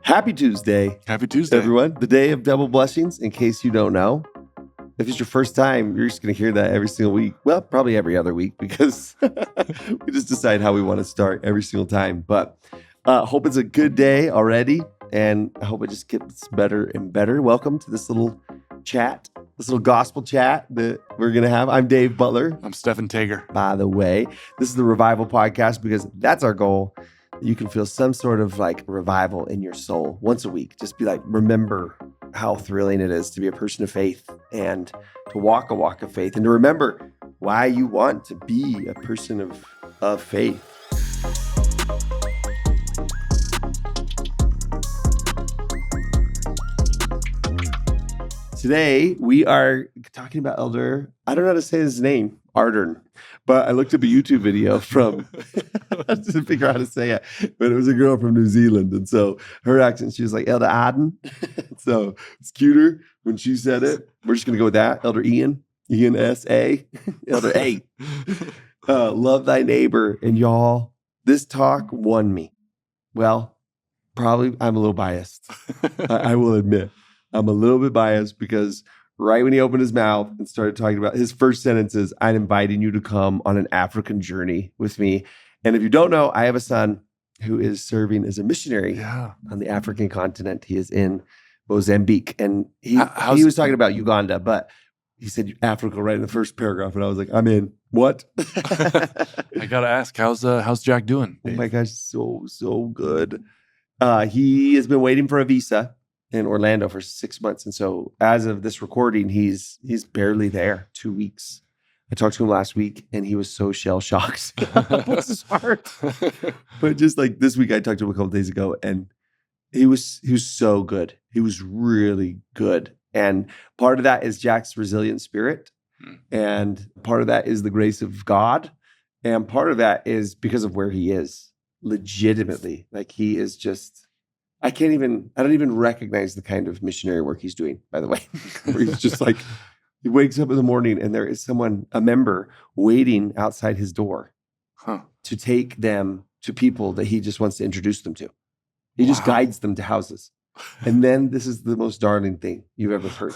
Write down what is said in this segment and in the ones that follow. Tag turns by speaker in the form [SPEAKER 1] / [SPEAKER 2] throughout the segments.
[SPEAKER 1] Happy Tuesday.
[SPEAKER 2] Happy Tuesday.
[SPEAKER 1] Everyone. The day of double blessings, in case you don't know. If it's your first time, you're just going to hear that every single week. Well, probably every other week because we just decide how we want to start every single time. But hope it's a good day already. And I hope it just gets better and better. Welcome to this little chat, this little gospel chat that we're going to have. I'm Dave Butler.
[SPEAKER 2] I'm Stephan Tager.
[SPEAKER 1] By the way, this is the RVVL Podcast because that's our goal. You can feel some sort of like revival in your soul once a week. Just be like, remember how thrilling it is to be a person of faith and to walk a walk of faith and to remember why you want to be a person of faith. Today, we are talking about Elder, I don't know how to say his name, Ardern, but I looked up a YouTube video from, I didn't figure out how to say it, but it was a girl from New Zealand. And so her accent, she was like, Elder Ardern. So it's cuter when she said it. We're just going to go with that. Elder Ian S.A., Elder A. Love thy neighbor. And y'all, this talk won me. Well, probably I'm a little biased. I will admit. I'm a little bit biased because right when he opened his mouth and started talking about his first sentences, I'm inviting you to come on an African journey with me. And if you don't know, I have a son who is serving as a missionary on the African continent. He is in Mozambique. And he was talking about Uganda, but he said Africa right in the first paragraph. And I was like, I'm in. What?
[SPEAKER 2] I got to ask, how's Jack doing?
[SPEAKER 1] Oh my gosh, so good. He has been waiting for a visa in Orlando for 6 months. And so as of this recording, he's barely there, 2 weeks. I talked to him last week and he was so shell-shocked. Bless his heart. But just like this week, I talked to him a couple days ago and he was so good. He was really good. And part of that is Jack's resilient spirit. And part of that is the grace of God. And part of that is because of where he is legitimately. Like he is just, I don't even recognize the kind of missionary work he's doing, by the way. Where he's just like, he wakes up in the morning and there is a member waiting outside his door to take them to people that he just wants to introduce them to. He just guides them to houses. And then this is the most darling thing you've ever heard.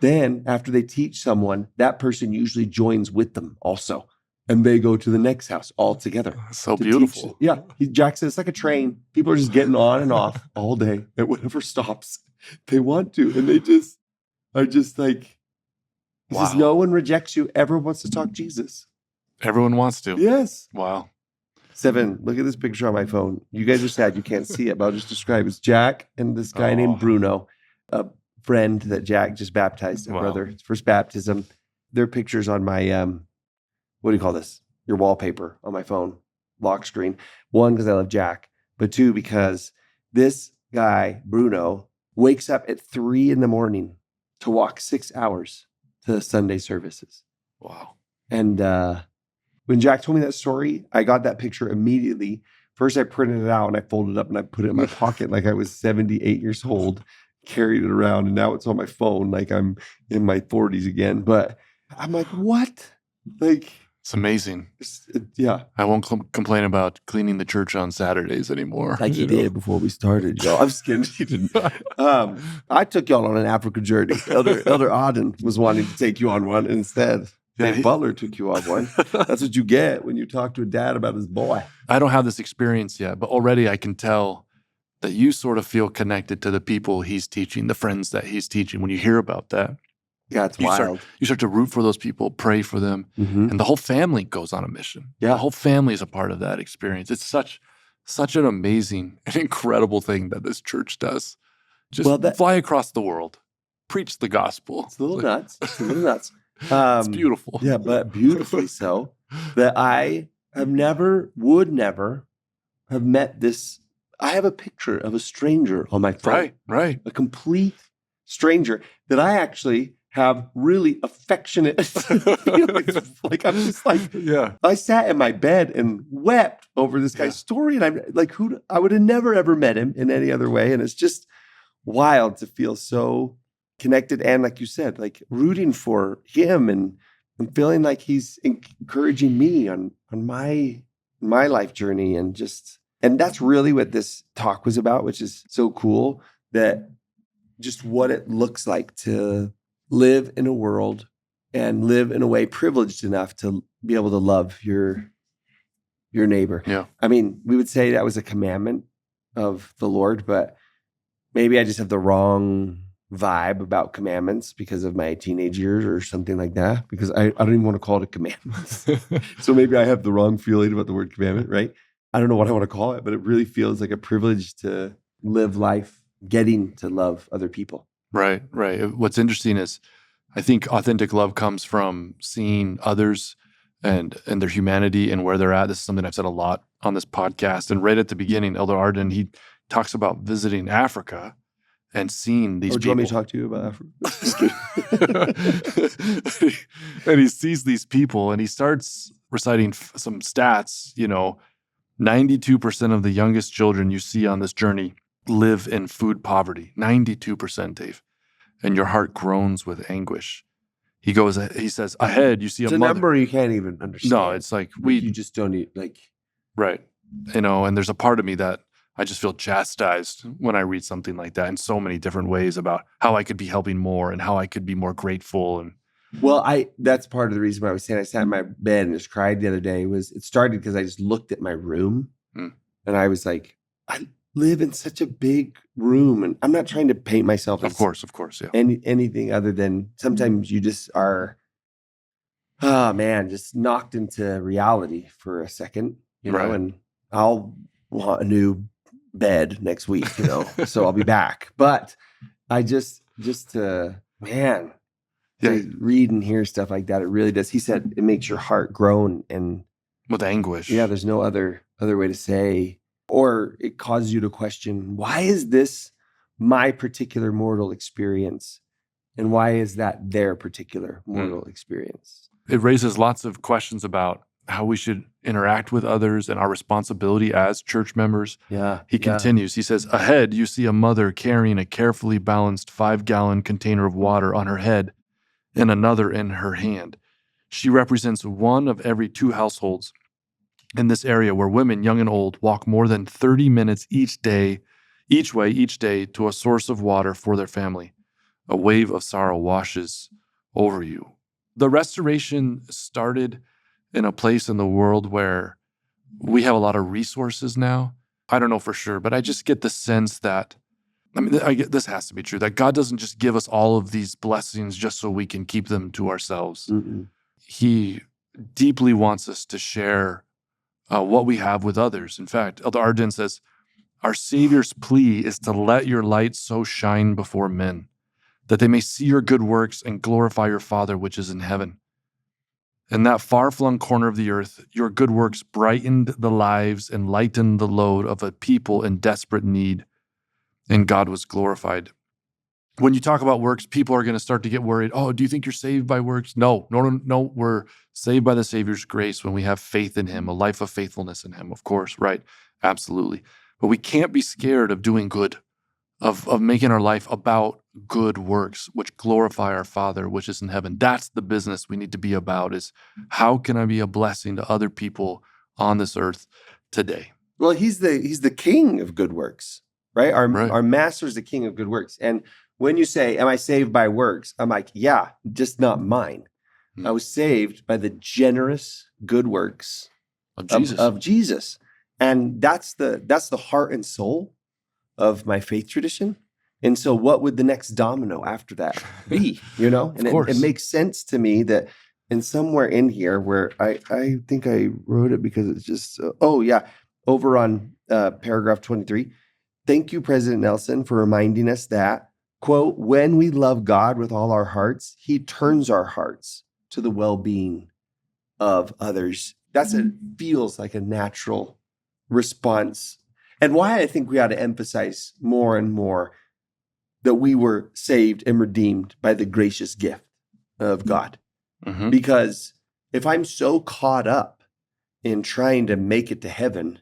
[SPEAKER 1] Then after they teach someone, that person usually joins with them also. And they go to the next house all together.
[SPEAKER 2] So beautiful.
[SPEAKER 1] Jack says it's like a train. People are just getting on and off all day at whatever stops they want to. And they just are just like, he says, no one rejects you. Everyone wants to talk Jesus.
[SPEAKER 2] Everyone wants to.
[SPEAKER 1] Yes.
[SPEAKER 2] Wow.
[SPEAKER 1] Stephan, look at this picture on my phone. You guys are sad you can't see it, but I'll just describe it. It's Jack and this guy named Bruno, a friend that Jack just baptized, a brother, his first baptism. Their pictures on my what do you call this? Your wallpaper on my phone, lock screen. One, because I love Jack, but two, because this guy, Bruno, wakes up at 3 a.m. to walk 6 hours to Sunday services.
[SPEAKER 2] Wow.
[SPEAKER 1] And when Jack told me that story, I got that picture immediately. First, I printed it out and I folded it up and I put it in my pocket like I was 78 years old, carried it around, and now it's on my phone like I'm in my 40s again. But I'm like, what? Like,
[SPEAKER 2] it's amazing.
[SPEAKER 1] Yeah.
[SPEAKER 2] I won't complain about cleaning the church on Saturdays anymore.
[SPEAKER 1] Like he did before we started, y'all. I'm just kidding. He didn't. I took y'all on an African journey. Elder Ardern was wanting to take you on one instead. Dave Butler took you on one. That's what you get when you talk to a dad about his boy.
[SPEAKER 2] I don't have this experience yet, but already I can tell that you sort of feel connected to the people he's teaching, the friends that he's teaching when you hear about that.
[SPEAKER 1] Yeah, it's wild.
[SPEAKER 2] You start to root for those people, pray for them, and the whole family goes on a mission.
[SPEAKER 1] Yeah.
[SPEAKER 2] The whole family is a part of that experience. It's such an amazing and incredible thing that this church does. Just fly across the world, preach the gospel.
[SPEAKER 1] It's a little nuts. It's a little nuts.
[SPEAKER 2] It's beautiful.
[SPEAKER 1] Yeah, but beautifully so. That I would never have met this. I have a picture of a stranger on my phone.
[SPEAKER 2] Right.
[SPEAKER 1] A complete stranger that I actually have really affectionate feelings. Like, I'm just like, I sat in my bed and wept over this guy's story. And I'm like, I would have never, ever met him in any other way. And it's just wild to feel so connected. And like you said, like rooting for him and feeling like he's encouraging me on my life journey. And just, And that's really what this talk was about, which is so cool, that just what it looks like to live in a world and live in a way privileged enough to be able to love your neighbor.
[SPEAKER 2] Yeah.
[SPEAKER 1] I mean, we would say that was a commandment of the Lord, but maybe I just have the wrong vibe about commandments because of my teenage years or something like that, because I don't even want to call it a commandment. So maybe I have the wrong feeling about the word commandment, right? I don't know what I want to call it, but it really feels like a privilege to live life getting to love other people.
[SPEAKER 2] Right. What's interesting is I think authentic love comes from seeing others and their humanity and where they're at. This is something I've said a lot on this podcast. And right at the beginning, Elder Ardern, he talks about visiting Africa and seeing these people.
[SPEAKER 1] Do you want me to talk to you about Africa?
[SPEAKER 2] And he sees these people and he starts reciting some stats. 92% of the youngest children you see on this journey live in food poverty. 92%, Dave. And your heart groans with anguish. He says, ahead, you see
[SPEAKER 1] it's
[SPEAKER 2] a
[SPEAKER 1] a
[SPEAKER 2] mother.
[SPEAKER 1] number you can't even understand.
[SPEAKER 2] No, it's like
[SPEAKER 1] you just don't need, like.
[SPEAKER 2] Right. And there's a part of me that I just feel chastised when I read something like that in so many different ways about how I could be helping more and how I could be more grateful. And
[SPEAKER 1] well, that's part of the reason why I was saying I sat in my bed and just cried the other day. It started because I just looked at my room and I was like, I live in such a big room, and I'm not trying to paint myself
[SPEAKER 2] of course, yeah.
[SPEAKER 1] anything other than sometimes you just are, just knocked into reality for a second,
[SPEAKER 2] right.
[SPEAKER 1] And I'll want a new bed next week, so I'll be back. But I just to read and hear stuff like that, it really does. He said it makes your heart groan and
[SPEAKER 2] with anguish.
[SPEAKER 1] Yeah, there's no other way to say, or it causes you to question, why is this my particular mortal experience? And why is that their particular mortal experience?
[SPEAKER 2] It raises lots of questions about how we should interact with others and our responsibility as church members.
[SPEAKER 1] Yeah.
[SPEAKER 2] He continues. He says, ahead, you see a mother carrying a carefully balanced 5-gallon container of water on her head and another in her hand. She represents one of every 2 households in this area where women, young and old, walk more than 30 minutes each way, to a source of water for their family. A wave of sorrow washes over you. The restoration started in a place in the world where we have a lot of resources now. I don't know for sure, but I just get the sense that, this has to be true, that God doesn't just give us all of these blessings just so we can keep them to ourselves.
[SPEAKER 1] Mm-mm.
[SPEAKER 2] He deeply wants us to share what we have with others. In fact, Elder Ardern says, our Savior's plea is to let your light so shine before men, that they may see your good works and glorify your Father which is in heaven. In that far-flung corner of the earth, your good works brightened the lives and lightened the load of a people in desperate need, and God was glorified. When you talk about works, people are going to start to get worried. Oh, do you think you're saved by works? No. We're saved by the Savior's grace when we have faith in Him, a life of faithfulness in Him, of course, right? Absolutely. But we can't be scared of doing good, of making our life about good works, which glorify our Father, which is in heaven. That's the business we need to be about, is how can I be a blessing to other people on this earth today?
[SPEAKER 1] Well, he's the king of good works, right? Our master is the king of good works. And when you say, am I saved by works? I'm like, yeah, just not mine. I was saved by the generous good works of Jesus. And that's the heart and soul of my faith tradition. And so what would the next domino after that be, And it makes sense to me that, and somewhere in here where I think I wrote it because it's just, over on paragraph 23, thank you, President Nelson, for reminding us that, quote, when we love God with all our hearts, He turns our hearts to the well-being of others. Feels like a natural response. And why I think we ought to emphasize more and more that we were saved and redeemed by the gracious gift of God.
[SPEAKER 2] Mm-hmm.
[SPEAKER 1] Because if I'm so caught up in trying to make it to heaven,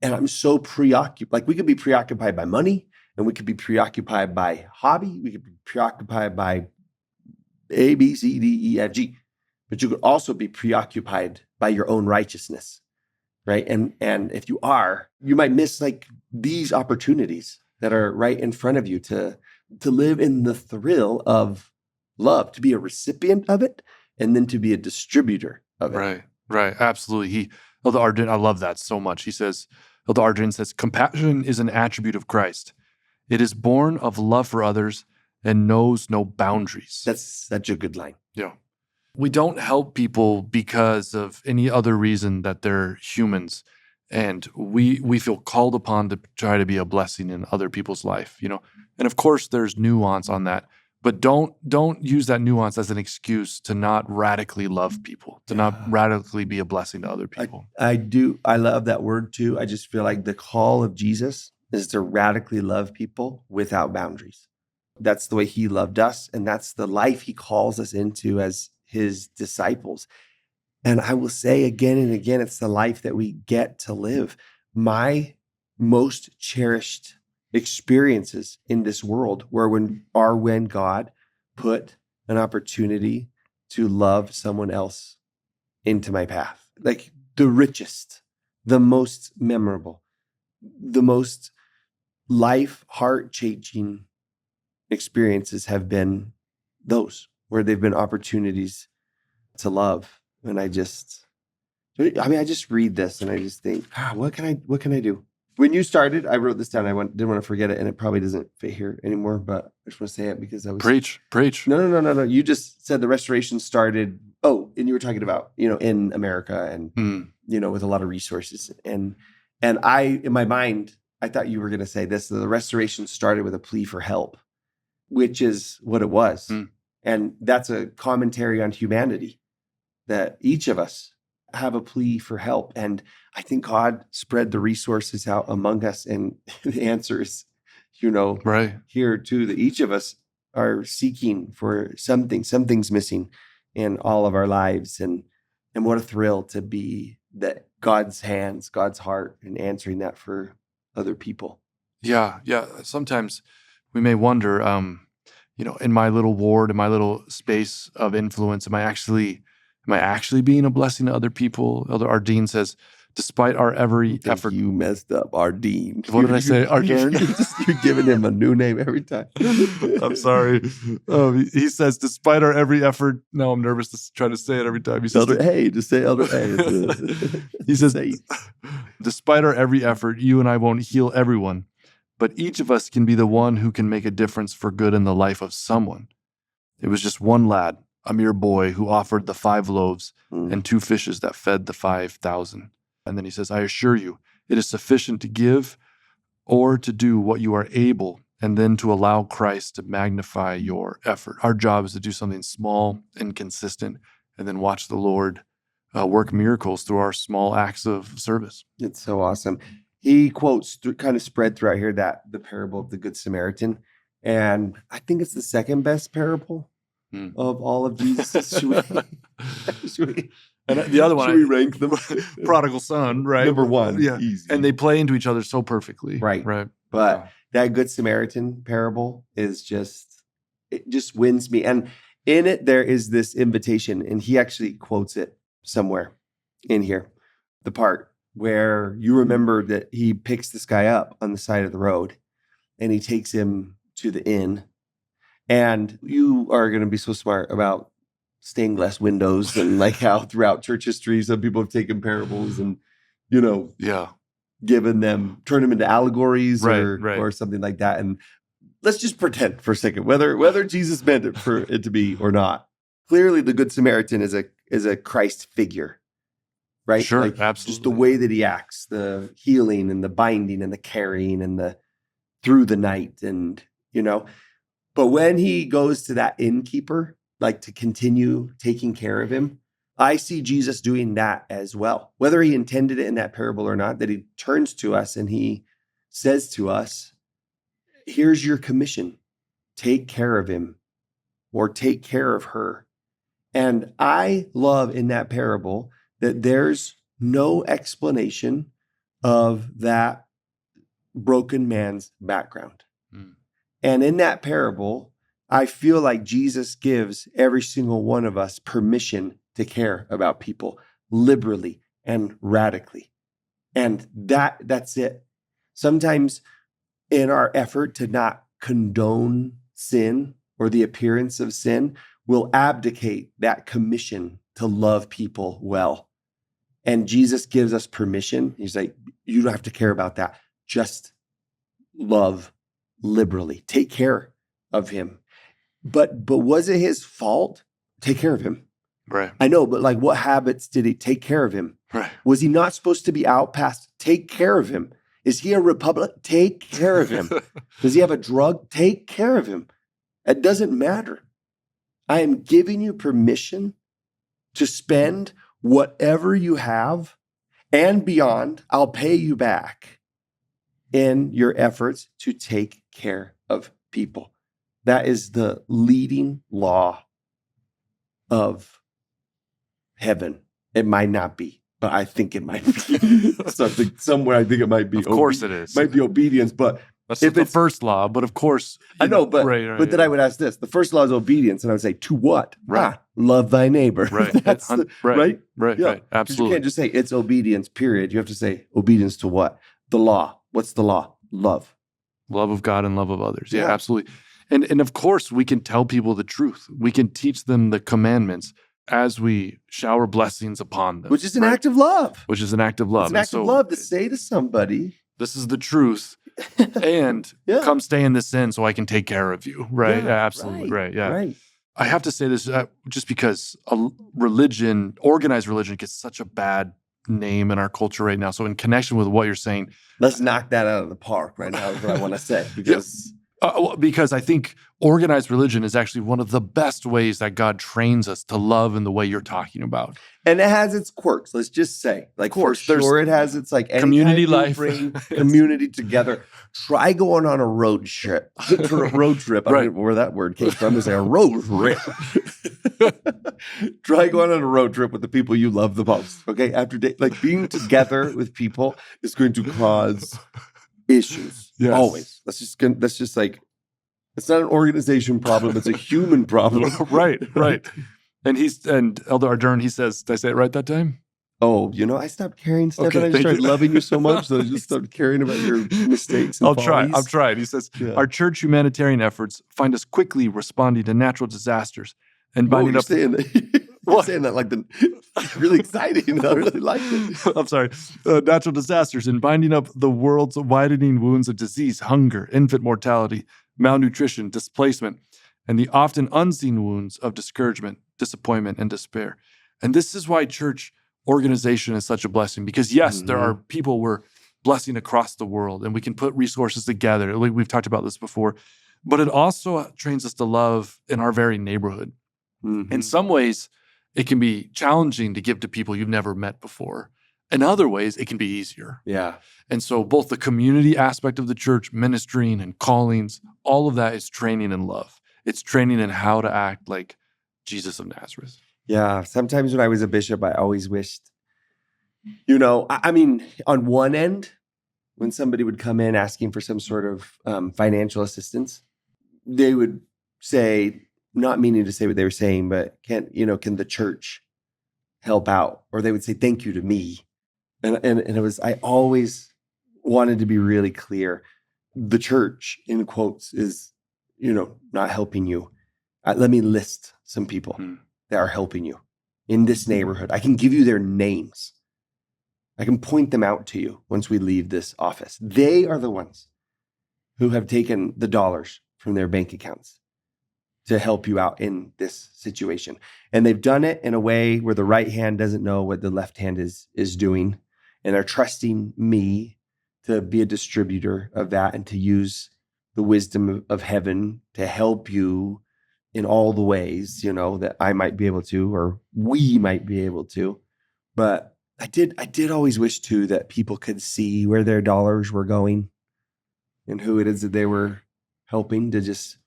[SPEAKER 1] and I'm so preoccupied, like we could be preoccupied by money, and we could be preoccupied by hobby, we could be preoccupied by A, B, C, D, E, F, G, but you could also be preoccupied by your own righteousness. right? And if you are, you might miss like these opportunities that are right in front of you to live in the thrill of love, to be a recipient of it, and then to be a distributor of it.
[SPEAKER 2] Right. Absolutely. Elder Ardern, I love that so much. He says, Elder Ardern says, compassion is an attribute of Christ. It is born of love for others and knows no boundaries.
[SPEAKER 1] That's such a good line.
[SPEAKER 2] Yeah. We don't help people because of any other reason that they're humans. And we feel called upon to try to be a blessing in other people's life, you know. And of course, there's nuance on that. But don't use that nuance as an excuse to not radically love people, to not radically be a blessing to other people.
[SPEAKER 1] I love that word too. I just feel like the call of Jesus is to radically love people without boundaries. That's the way he loved us, and that's the life he calls us into as his disciples. And I will say again and again, it's the life that we get to live. My most cherished experiences in this world are when God put an opportunity to love someone else into my path. Like the richest, the most memorable, the most life heart-changing experiences have been those where they've been opportunities to love. And I just read this and I just think, what can I do? When you started, I wrote this down. I didn't want to forget it, and it probably doesn't fit here anymore, but I just want to say it because I was...
[SPEAKER 2] Preach.
[SPEAKER 1] No. You just said the restoration started, and you were talking about, in America and, with a lot of resources. And I, in my mind, I thought you were going to say this, the restoration started with a plea for help, which is what it was. And that's a commentary on humanity, that each of us have a plea for help. And I think God spread the resources out among us, and the answer is, here too, that each of us are seeking for something's missing in all of our lives. And what a thrill to be that God's hands, God's heart, and answering that for other people.
[SPEAKER 2] Yeah. Sometimes we may wonder, in my little ward, in my little space of influence, am I actually being a blessing to other people? Elder Ardern says, despite our every effort.
[SPEAKER 1] You messed up, Ardern.
[SPEAKER 2] What did I say? Ardern?
[SPEAKER 1] You're giving him a new name every time.
[SPEAKER 2] I'm sorry. He says, despite our every effort. Now I'm nervous to try to say it every time. He says,
[SPEAKER 1] just say Elder A.
[SPEAKER 2] He says, despite our every effort, you and I won't heal everyone, but each of us can be the one who can make a difference for good in the life of someone. It was just one lad, a mere boy, who offered the 5 loaves and 2 fishes that fed the 5,000. And then he says, I assure you, it is sufficient to give or to do what you are able, and then to allow Christ to magnify your effort. Our job is to do something small and consistent, and then watch the Lord work miracles through our small acts of service.
[SPEAKER 1] It's so awesome. He quotes kind of spread throughout here the parable of the Good Samaritan. And I think it's the second best parable of all of Jesus.
[SPEAKER 2] And the other one,
[SPEAKER 1] should we rank them?
[SPEAKER 2] Prodigal son, right?
[SPEAKER 1] Number 1,
[SPEAKER 2] yeah,
[SPEAKER 1] easy.
[SPEAKER 2] And they play into each other so perfectly,
[SPEAKER 1] right? But that Good Samaritan parable is it just wins me. And in it, there is this invitation, and he actually quotes it somewhere in here, the part where you remember that he picks this guy up on the side of the road, and he takes him to the inn. And you are going to be so smart about stained glass windows and like how throughout church history, some people have taken parables and, turn them into allegories or something like that. And let's just pretend for a second, whether Jesus meant it for it to be or not. Clearly, the Good Samaritan is a Christ figure, right?
[SPEAKER 2] Sure,
[SPEAKER 1] absolutely. Just the way that he acts, the healing and the binding and the carrying and the through the night and, But when he goes to that innkeeper, like to continue taking care of him, I see Jesus doing that as well. Whether he intended it in that parable or not, that he turns to us and he says to us, here's your commission. Take care of him or take care of her. And I love in that parable that there's no explanation of that broken man's background. And in that parable, I feel like Jesus gives every single one of us permission to care about people liberally and radically. And that's it. Sometimes in our effort to not condone sin or the appearance of sin, we'll abdicate that commission to love people well. And Jesus gives us permission. He's like, you don't have to care about that. Just love liberally. Take care of him. But was it his fault? Take care of him.
[SPEAKER 2] Right.
[SPEAKER 1] I know, but like, what habits did he take care of him?
[SPEAKER 2] Right.
[SPEAKER 1] Was he not supposed to be outcast? Take care of him. Is he a Republican? Take care of him. Does he have a drug? Take care of him. It doesn't matter. I am giving you permission to spend whatever you have and beyond. I'll pay you back in your efforts to take care of people. That is the leading law of heaven. It might not be, but I think it might be. Somewhere I think it might be.
[SPEAKER 2] Of course it is.
[SPEAKER 1] Might be obedience, but
[SPEAKER 2] that's the first law, but of course.
[SPEAKER 1] I know, but then I would ask this. The first law is obedience, and I would say, to what?
[SPEAKER 2] Right.
[SPEAKER 1] Love thy neighbor.
[SPEAKER 2] Right.
[SPEAKER 1] That's right?
[SPEAKER 2] Right.
[SPEAKER 1] Yeah.
[SPEAKER 2] Right. Absolutely.
[SPEAKER 1] You can't just say it's obedience, period. You have to say obedience to what? The law. What's the law? Love.
[SPEAKER 2] Love of God and love of others. Yeah,
[SPEAKER 1] Yeah.
[SPEAKER 2] absolutely. And of course, we can tell people the truth. We can teach them the commandments as we shower blessings upon them.
[SPEAKER 1] Which is an act of love.
[SPEAKER 2] Which is an act of love.
[SPEAKER 1] It's an act of love to say to somebody,
[SPEAKER 2] this is the truth. And
[SPEAKER 1] Yeah.
[SPEAKER 2] come stay in this sin so I can take care of you. Right.
[SPEAKER 1] Yeah,
[SPEAKER 2] Absolutely. Right. Yeah.
[SPEAKER 1] Right.
[SPEAKER 2] I have to say this just because religion, organized religion, gets such a bad name in our culture right now. So in connection with what you're saying,
[SPEAKER 1] Let's knock that out of the park right now is what I want to say.
[SPEAKER 2] Because I think organized religion is actually one of the best ways that God trains us to love in the way you're talking about.
[SPEAKER 1] And it has its quirks, let's just say. Like, for sure, it has its like
[SPEAKER 2] community
[SPEAKER 1] anytime you
[SPEAKER 2] life.
[SPEAKER 1] bring community together. Try going on a road trip. I
[SPEAKER 2] Right.
[SPEAKER 1] don't know where that word came from. It's like a road trip. Try going on a road trip with the people you love the most. Okay, like being together with people is going to cause issues.
[SPEAKER 2] Yes.
[SPEAKER 1] Always. That's just like, it's not an organization problem. It's a human problem.
[SPEAKER 2] Right. And Elder Ardern, he says, did I say it right that time?
[SPEAKER 1] Oh, I stopped caring, Stephan.
[SPEAKER 2] Okay,
[SPEAKER 1] I just
[SPEAKER 2] thank
[SPEAKER 1] started
[SPEAKER 2] you.
[SPEAKER 1] loving you so much that I just stopped caring about your mistakes and
[SPEAKER 2] I'll try.
[SPEAKER 1] follies.
[SPEAKER 2] I'm trying. He says,
[SPEAKER 1] Yeah.
[SPEAKER 2] our church humanitarian efforts find us quickly responding to natural disasters and binding
[SPEAKER 1] you're
[SPEAKER 2] up.
[SPEAKER 1] saying that. You're saying that like really exciting. I really like it.
[SPEAKER 2] I'm sorry. Natural disasters and binding up the world's widening wounds of disease, hunger, infant mortality, malnutrition, displacement, and the often unseen wounds of discouragement, disappointment, and despair. And this is why church organization is such a blessing, because yes, there are people we're blessing across the world, and we can put resources together. We've talked about this before, but it also trains us to love in our very neighborhood.
[SPEAKER 1] Mm-hmm.
[SPEAKER 2] In some ways, it can be challenging to give to people you've never met before. In other ways, it can be easier.
[SPEAKER 1] Yeah.
[SPEAKER 2] And so both the community aspect of the church, ministering and callings, all of that is training in love. It's training in how to act like Jesus of Nazareth.
[SPEAKER 1] Yeah. Sometimes when I was a bishop, I always wished, I mean, on one end, when somebody would come in asking for some sort of financial assistance, they would say, not meaning to say what they were saying, but can the church help out? Or they would say, thank you to me. And it was, I always wanted to be really clear. The church, in quotes, is, not helping you. Let me list some people that are helping you in this neighborhood. I can give you their names. I can point them out to you once we leave this office. They are the ones who have taken the dollars from their bank accounts to help you out in this situation. And they've done it in a way where the right hand doesn't know what the left hand is doing. And are trusting me to be a distributor of that and to use the wisdom of heaven to help you in all the ways, that I might be able to, or we might be able to. But I did always wish too that people could see where their dollars were going and who it is that they were helping, to just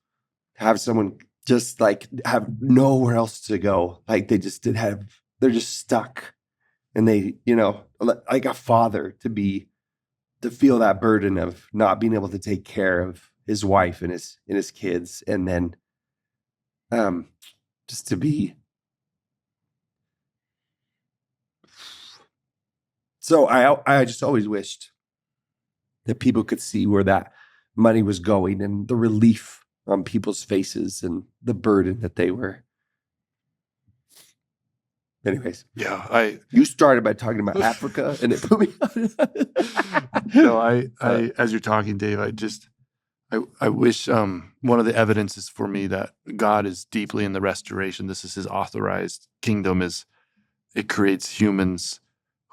[SPEAKER 1] have someone just like have nowhere else to go. Like they're just stuck. And they, like a father to feel that burden of not being able to take care of his wife and his kids. And then just to be So I just always wished that people could see where that money was going and the relief on people's faces and the burden that they were. Anyways,
[SPEAKER 2] Yeah,
[SPEAKER 1] you started by talking about Africa, and it put me
[SPEAKER 2] no, as you're talking, Dave, I wish one of the evidences for me that God is deeply in the restoration. This is His authorized kingdom. Is it creates humans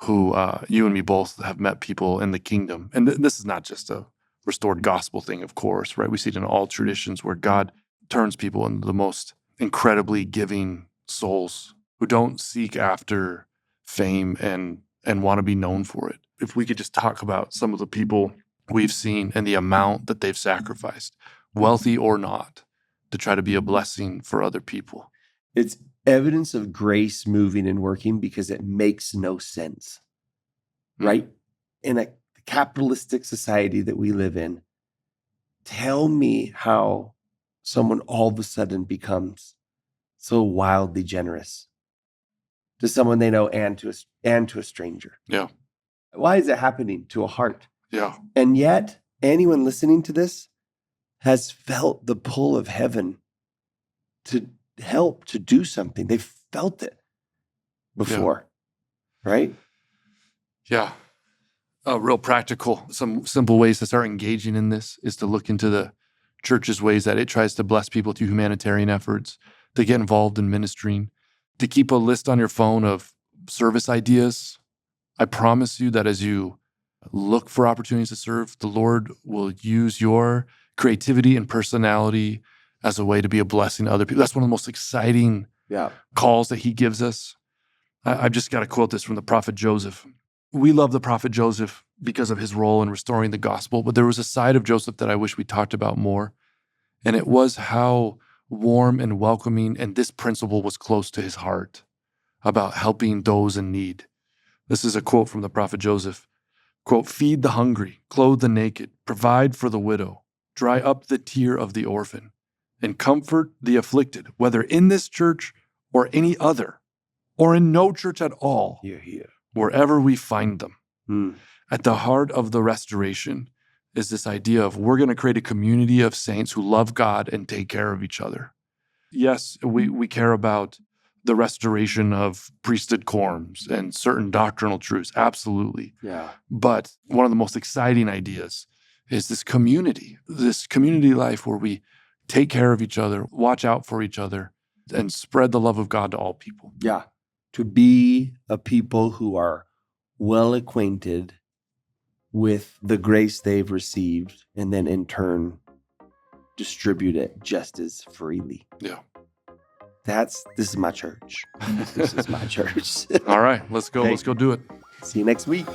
[SPEAKER 2] who you and me both have met people in the kingdom, and this is not just a restored gospel thing, of course, right? We see it in all traditions where God turns people into the most incredibly giving souls who don't seek after fame and want to be known for it. If we could just talk about some of the people we've seen and the amount that they've sacrificed, wealthy or not, to try to be a blessing for other people.
[SPEAKER 1] It's evidence of grace moving and working because it makes no sense, right? In a capitalistic society that we live in, tell me how someone all of a sudden becomes so wildly generous to someone they know and to a stranger.
[SPEAKER 2] Yeah.
[SPEAKER 1] Why is it happening to a heart?
[SPEAKER 2] Yeah.
[SPEAKER 1] And yet, anyone listening to this has felt the pull of heaven to help, to do something. They've felt it before, right?
[SPEAKER 2] Yeah. Real practical, some simple ways to start engaging in this is to look into the church's ways that it tries to bless people through humanitarian efforts, to get involved in ministering, to keep a list on your phone of service ideas. I promise you that as you look for opportunities to serve, the Lord will use your creativity and personality as a way to be a blessing to other people. That's one of the most exciting calls that He gives us. I've just got to quote this from the prophet Joseph. We love the prophet Joseph because of his role in restoring the gospel, but there was a side of Joseph that I wish we talked about more, and it was how warm and welcoming, and this principle was close to his heart, about helping those in need. This is a quote from the prophet Joseph. Quote, "Feed the hungry, clothe the naked, provide for the widow, dry up the tear of the orphan, and comfort the afflicted, whether in this church or any other, or in no church at all, wherever we find them." At the heart of the restoration is this idea of we're going to create a community of saints who love God and take care of each other. Yes, we care about the restoration of priesthood quorums and certain doctrinal truths, absolutely.
[SPEAKER 1] Yeah.
[SPEAKER 2] But one of the most exciting ideas is this community life where we take care of each other, watch out for each other, and spread the love of God to all people.
[SPEAKER 1] Yeah. To be a people who are well acquainted with the grace they've received and then in turn distribute it just as freely.
[SPEAKER 2] Yeah.
[SPEAKER 1] This is my church. This is my church.
[SPEAKER 2] All right, let's go.
[SPEAKER 1] Okay.
[SPEAKER 2] Let's go do it.
[SPEAKER 1] See you next week.